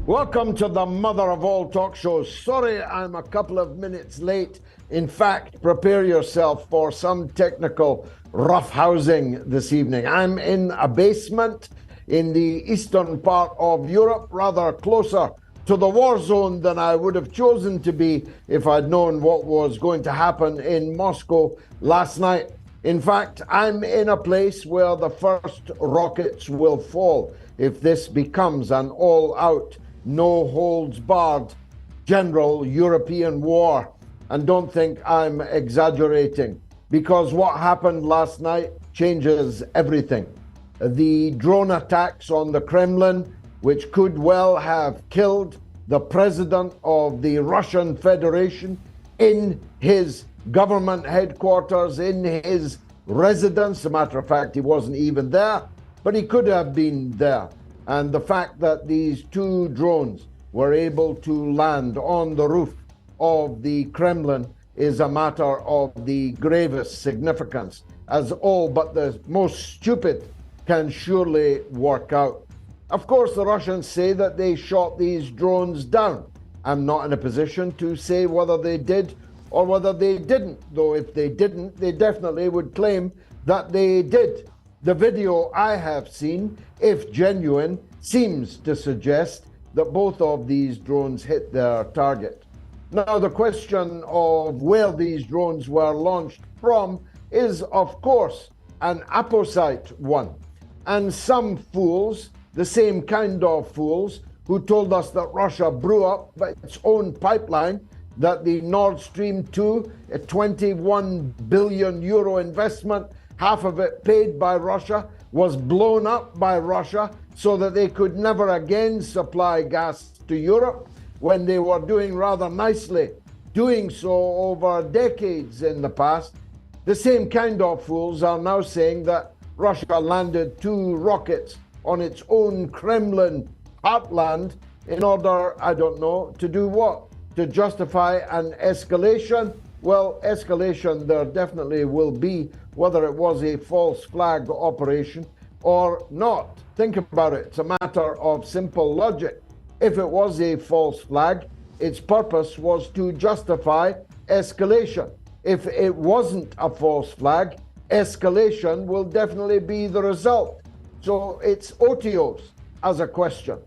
Welcome to the mother of all talk shows. Sorry, I'm a couple of minutes late. In fact, prepare yourself for some technical roughhousing this evening. I'm in a basement in the eastern part of Europe, rather closer to the war zone than I would have chosen to be if I'd known what was going to happen in Moscow last night. In fact, I'm in a place where the first rockets will fall if this becomes an all-out, no-holds-barred general European war. And don't think I'm exaggerating, because what happened last night changes everything. The drone attacks on the Kremlin, which could well have killed the president of the Russian Federation in his government headquarters, in his residence. As a matter of fact, he wasn't even there, but he could have been there. And the fact that these two drones were able to land on the roof of the Kremlin is a matter of the gravest significance, as all but the most stupid can surely work out. Of course, the Russians say that they shot these drones down. I'm not in a position to say whether they did or whether they didn't, though if they didn't, they definitely would claim that they did. The video I have seen, if genuine, seems to suggest that both of these drones hit their target. Now, the question of where these drones were launched from is, of course, an apposite one. And some fools, the same kind of fools, who told us that Russia blew up its own pipeline, that the Nord Stream 2, a 21 billion euro investment, half of it paid by Russia, was blown up by Russia so that they could never again supply gas to Europe, when they were doing rather nicely, doing so over decades in the past. The same kind of fools are now saying that Russia landed two rockets on its own Kremlin heartland in order, I don't know, to do what? To justify an escalation? Well, escalation there definitely will be, whether it was a false flag operation or not. Think about it. It's a matter of simple logic. If it was a false flag, its purpose was to justify escalation. If it wasn't a false flag, escalation will definitely be the result. So it's OTOs as a question.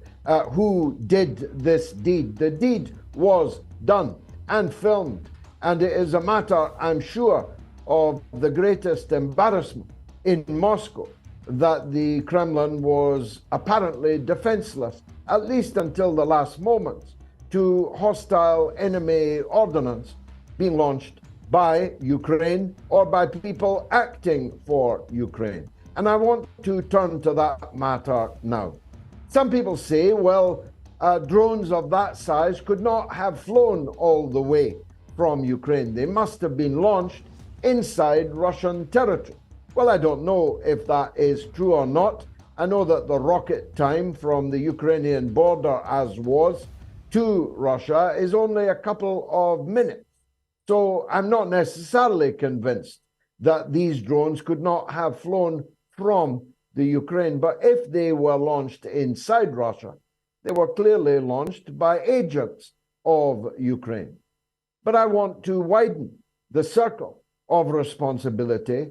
Who did this deed? The deed was done and filmed. And it is a matter, I'm sure, of the greatest embarrassment in Moscow that the Kremlin was apparently defenseless, at least until the last moments, to hostile enemy ordnance being launched by Ukraine or by people acting for Ukraine. And I want to turn to that matter now. Some people say, well, drones of that size could not have flown all the way from Ukraine. They must have been launched inside Russian territory. Well, I don't know if that is true or not. I know that the rocket time from the Ukrainian border, as was, to Russia is only a couple of minutes. So I'm not necessarily convinced that these drones could not have flown from the Ukraine. But if they were launched inside Russia, they were clearly launched by agents of Ukraine. But I want to widen the circle of responsibility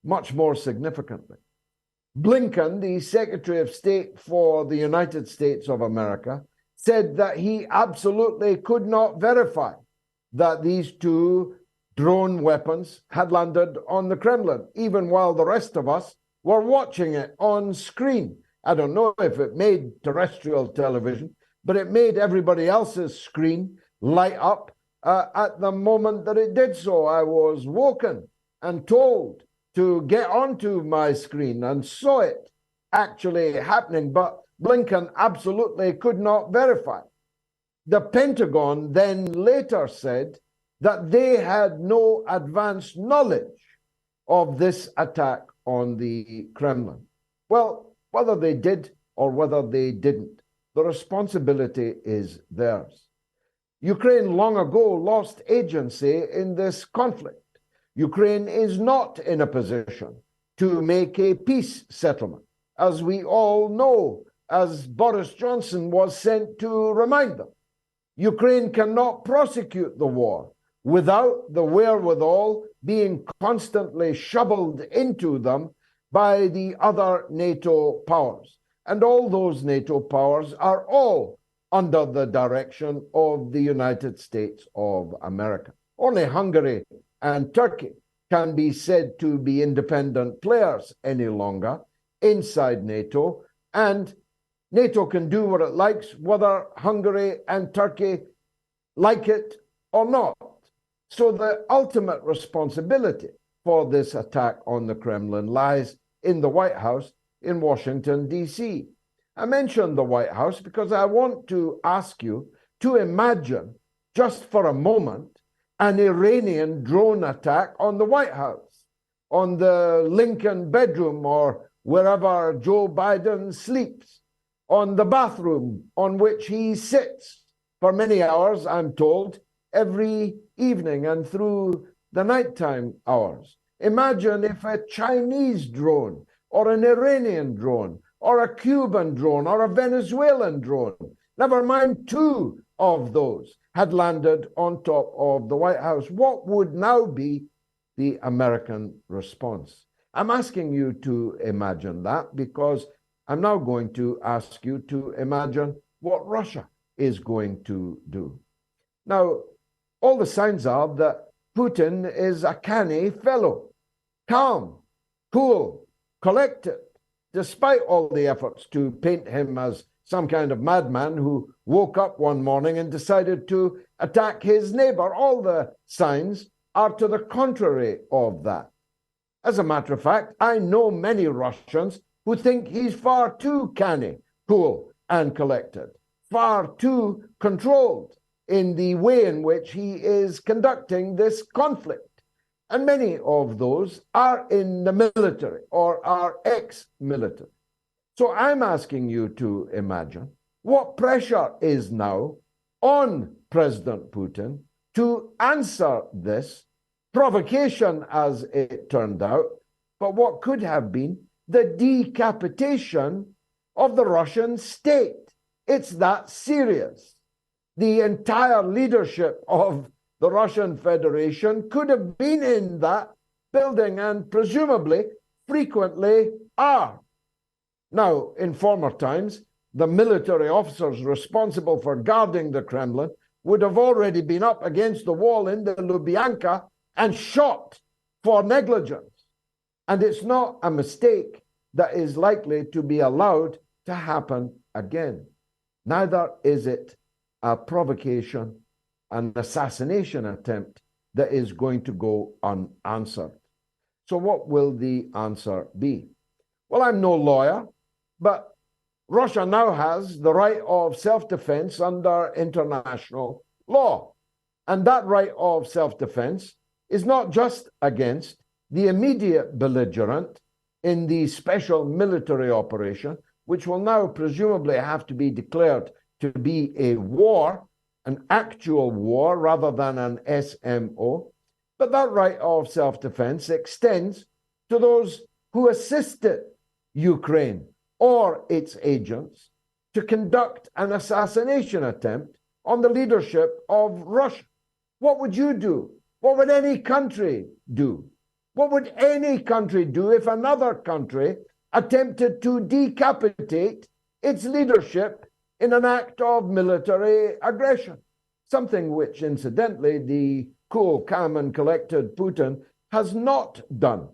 much more significantly. Blinken, the Secretary of State for the United States of America, said that he absolutely could not verify that these two drone weapons had landed on the Kremlin, even while the rest of us were watching it on screen. I don't know if it made terrestrial television, but it made everybody else's screen light up at the moment that it did so. I was woken and told to get onto my screen and saw it actually happening, but Blinken absolutely could not verify. The Pentagon then later said that they had no advance knowledge of this attack on the Kremlin. Well, whether they did or whether they didn't, the responsibility is theirs. Ukraine long ago lost agency in this conflict. Ukraine is not in a position to make a peace settlement. As we all know, as Boris Johnson was sent to remind them. Ukraine cannot prosecute the war without the wherewithal being constantly shoveled into them by the other NATO powers. And all those NATO powers are all under the direction of the United States of America. Only Hungary and Turkey can be said to be independent players any longer inside NATO, and NATO can do what it likes, whether Hungary and Turkey like it or not. So the ultimate responsibility for this attack on the Kremlin lies in the White House in Washington, D.C. I mentioned the White House because I want to ask you to imagine, just for a moment, an Iranian drone attack on the White House, on the Lincoln bedroom or wherever Joe Biden sleeps, on the bathroom on which he sits for many hours, I'm told, every evening and through the nighttime hours. Imagine if a Chinese drone or an Iranian drone or a Cuban drone or a Venezuelan drone, never mind two of those, had landed on top of the White House. What would now be the American response? I'm asking you to imagine that because I'm now going to ask you to imagine what Russia is going to do. Now, all the signs are that Putin is a canny fellow, calm, cool, collected, despite all the efforts to paint him as some kind of madman who woke up one morning and decided to attack his neighbor. All the signs are to the contrary of that. As a matter of fact, I know many Russians who think he's far too canny, cool, and collected, far too controlled in the way in which he is conducting this conflict. And many of those are in the military or are ex-military. So I'm asking you to imagine what pressure is now on President Putin to answer this provocation, as it turned out, but what could have been the decapitation of the Russian state. It's that serious. The entire leadership of the Russian Federation could have been in that building and presumably frequently are. Now, in former times, the military officers responsible for guarding the Kremlin would have already been up against the wall in the Lubyanka and shot for negligence. And it's not a mistake that is likely to be allowed to happen again. Neither is it a provocation, an assassination attempt that is going to go unanswered. So what will the answer be? Well, I'm no lawyer, but Russia now has the right of self-defense under international law. And that right of self-defense is not just against the immediate belligerent in the special military operation, which will now presumably have to be declared to be a war, an actual war rather than an SMO. But that right of self-defense extends to those who assisted Ukraine or its agents to conduct an assassination attempt on the leadership of Russia. What would you do? What would any country do? What would any country do if another country attempted to decapitate its leadership in an act of military aggression? Something which, incidentally, the cool, calm, and collected Putin has not done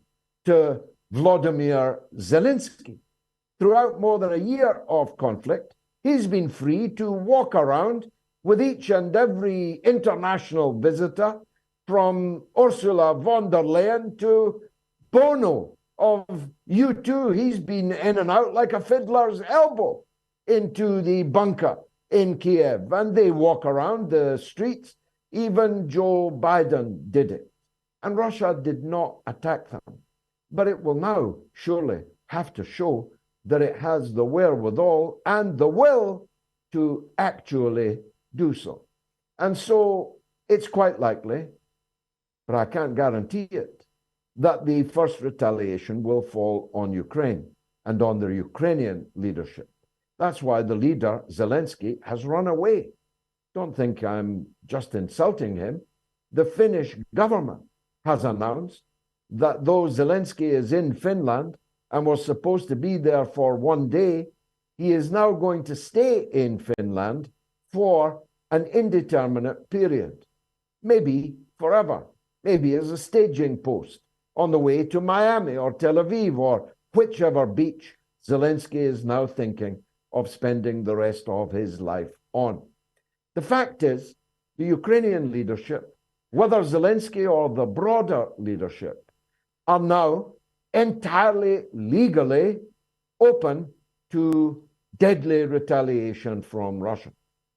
to Vladimir Zelensky. Throughout more than a year of conflict, he's been free to walk around with each and every international visitor, from Ursula von der Leyen to Bono of U2. He's been in and out like a fiddler's elbow into the bunker in Kiev, and they walk around the streets. Even Joe Biden did it. And Russia did not attack them. But it will now surely have to show that it has the wherewithal and the will to actually do so. And so it's quite likely, but I can't guarantee it, that the first retaliation will fall on Ukraine and on the Ukrainian leadership. That's why the leader, Zelensky, has run away. Don't think I'm just insulting him. The Finnish government has announced that though Zelensky is in Finland and was supposed to be there for 1 day, he is now going to stay in Finland for an indeterminate period, maybe forever, maybe as a staging post on the way to Miami or Tel Aviv or whichever beach Zelensky is now thinking of spending the rest of his life on. The fact is, the Ukrainian leadership, whether Zelensky or the broader leadership, are now entirely legally open to deadly retaliation from Russia.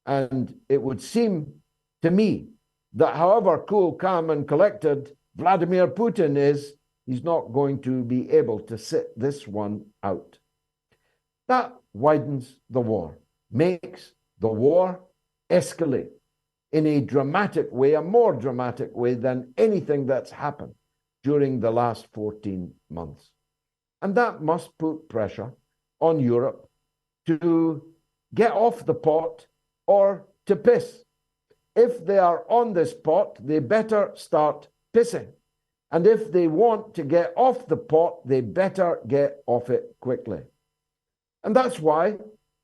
And it would seem to me that however cool, calm, and collected Vladimir Putin is, he's not going to be able to sit this one out. That widens the war, makes the war escalate in a dramatic way, a more dramatic way than anything that's happened during the last 14 months. And that must put pressure on Europe to get off the pot or to piss. If they are on this pot, they better start pissing. And if they want to get off the pot, they better get off it quickly. And that's why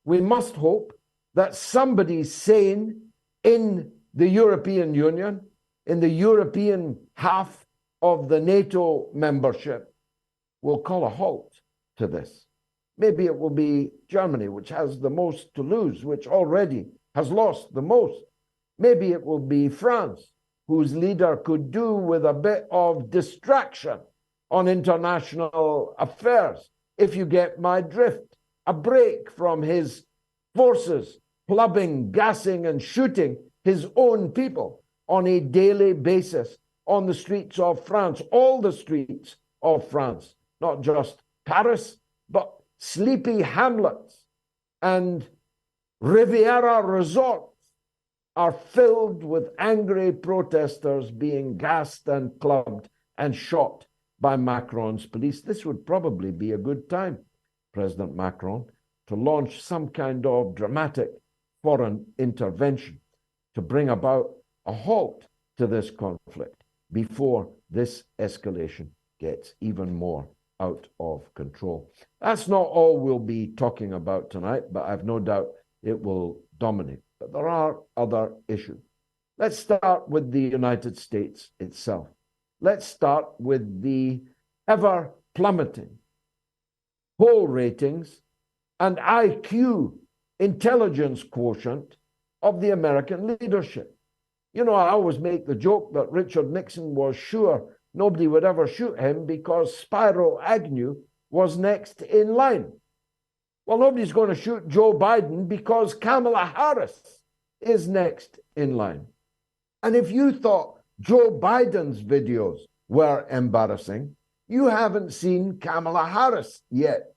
we must hope that somebody sane in the European Union, in the European half of the NATO membership, will call a halt to this. Maybe it will be Germany, which has the most to lose, which already has lost the most. Maybe it will be France, whose leader could do with a bit of distraction on international affairs, if you get my drift. A break from his forces clubbing, gassing, and shooting his own people on a daily basis on the streets of France, all the streets of France, not just Paris, but sleepy hamlets and Riviera resorts are filled with angry protesters being gassed and clubbed and shot by Macron's police. This would probably be a good time, President Macron, to launch some kind of dramatic foreign intervention to bring about a halt to this conflict before this escalation gets even more out of control. That's not all we'll be talking about tonight, but I've no doubt it will dominate. But there are other issues. Let's start with the United States itself. Let's start with the ever plummeting poll ratings and IQ, intelligence quotient, of the American leadership. You know, I always make the joke that Richard Nixon was sure nobody would ever shoot him because Spiro Agnew was next in line. Well, nobody's going to shoot Joe Biden because Kamala Harris is next in line. And if you thought Joe Biden's videos were embarrassing, you haven't seen Kamala Harris yet.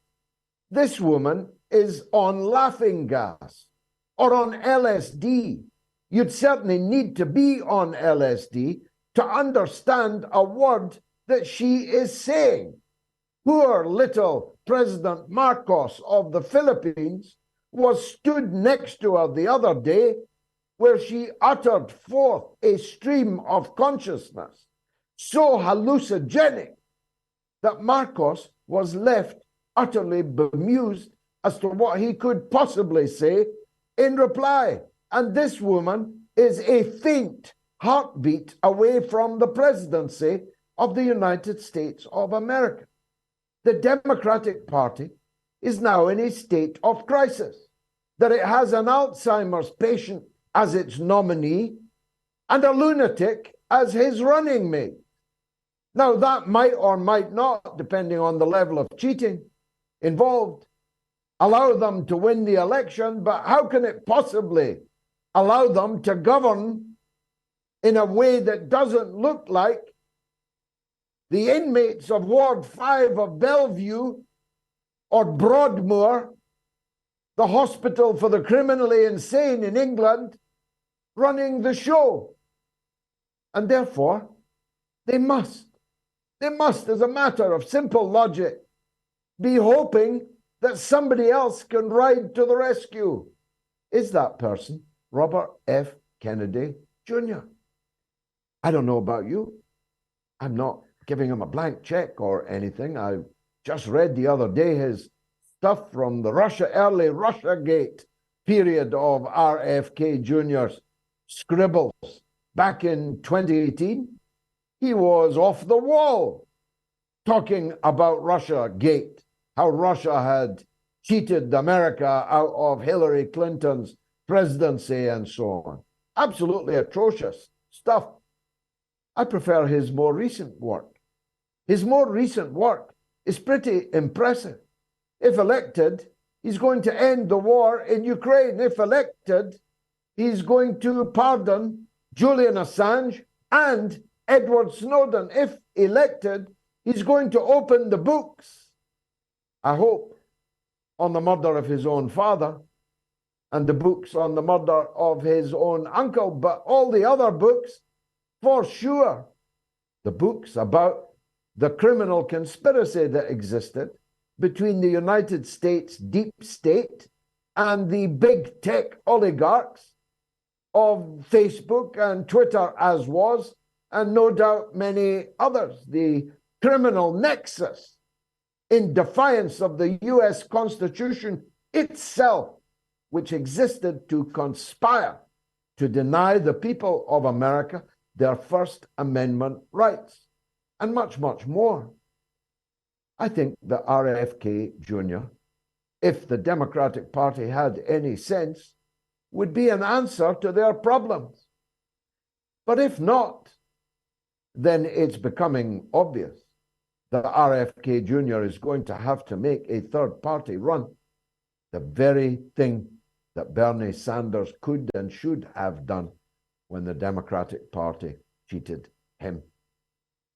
This woman is on laughing gas or on LSD. You'd certainly need to be on LSD to understand a word that she is saying. Poor little President Marcos of the Philippines was stood next to her the other day, where she uttered forth a stream of consciousness so hallucinogenic that Marcos was left utterly bemused as to what he could possibly say in reply. And this woman is a faint heartbeat away from the presidency of the United States of America. The Democratic Party is now in a state of crisis, that it has an Alzheimer's patient as its nominee and a lunatic as his running mate. Now, that might or might not, depending on the level of cheating involved, allow them to win the election, but how can it possibly allow them to govern in a way that doesn't look like the inmates of Ward 5 of Bellevue or Broadmoor, the hospital for the criminally insane in England, running the show? And therefore, they must, as a matter of simple logic, be hoping that somebody else can ride to the rescue. Is that person Robert F. Kennedy Jr.? I don't know about you. I'm not giving him a blank check or anything. I just read the other day his stuff from the early Russiagate period of RFK Jr.'s scribbles back in 2018. He was off the wall talking about Russiagate, how Russia had cheated America out of Hillary Clinton's presidency and so on. Absolutely atrocious stuff. I prefer his more recent work. His more recent work is pretty impressive. If elected, he's going to end the war in Ukraine. If elected, he's going to pardon Julian Assange and Edward Snowden. If elected, he's going to open the books, I hope, on the murder of his own father and the books on the murder of his own uncle, but all the other books, for sure, the books about the criminal conspiracy that existed between the United States deep state and the big tech oligarchs of Facebook and Twitter, as was, and no doubt many others. The criminal nexus in defiance of the US Constitution itself, which existed to conspire to deny the people of America their First Amendment rights, and much, much more. I think that RFK Jr., if the Democratic Party had any sense, would be an answer to their problems. But if not, then it's becoming obvious that RFK Jr. is going to have to make a third party run, the very thing that Bernie Sanders could and should have done when the Democratic Party cheated him.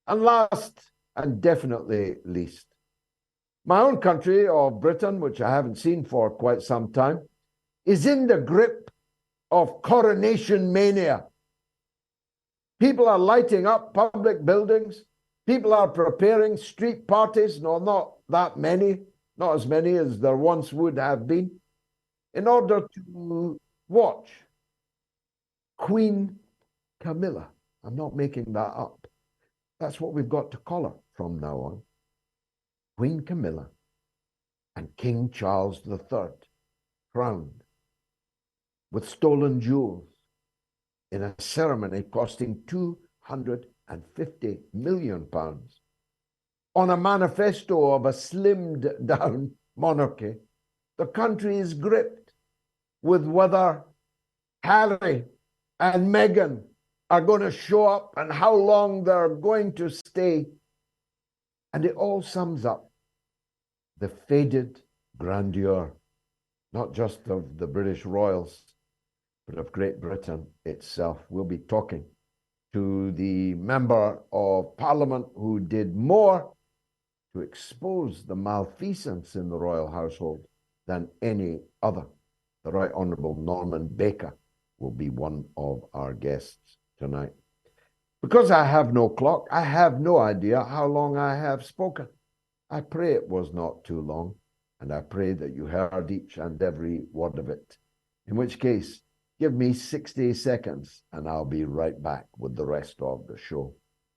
And last, and definitely least, my own country of Britain, which I haven't seen for quite some time, is in the grip of coronation mania. People are lighting up public buildings. People are preparing street parties, no, not that many, not as many as there once would have been, in order to watch Queen Camilla. I'm not making that up. That's what we've got to call her from now on. Queen Camilla and King Charles III crowned with stolen jewels in a ceremony costing £250 million on a manifesto of a slimmed down monarchy. The country is gripped with whether Harry and Meghan are going to show up and how long they're going to stay. And it all sums up the faded grandeur, not just of the British royals, but of Great Britain itself. We'll be talking to the member of Parliament who did more to expose the malfeasance in the royal household than any other. The Right Honourable Norman Baker will be one of our guests tonight. Because I have no clock, I have no idea how long I have spoken. I pray it was not too long, and I pray that you heard each and every word of it. In which case, give me 60 seconds, and I'll be right back with the rest of the show.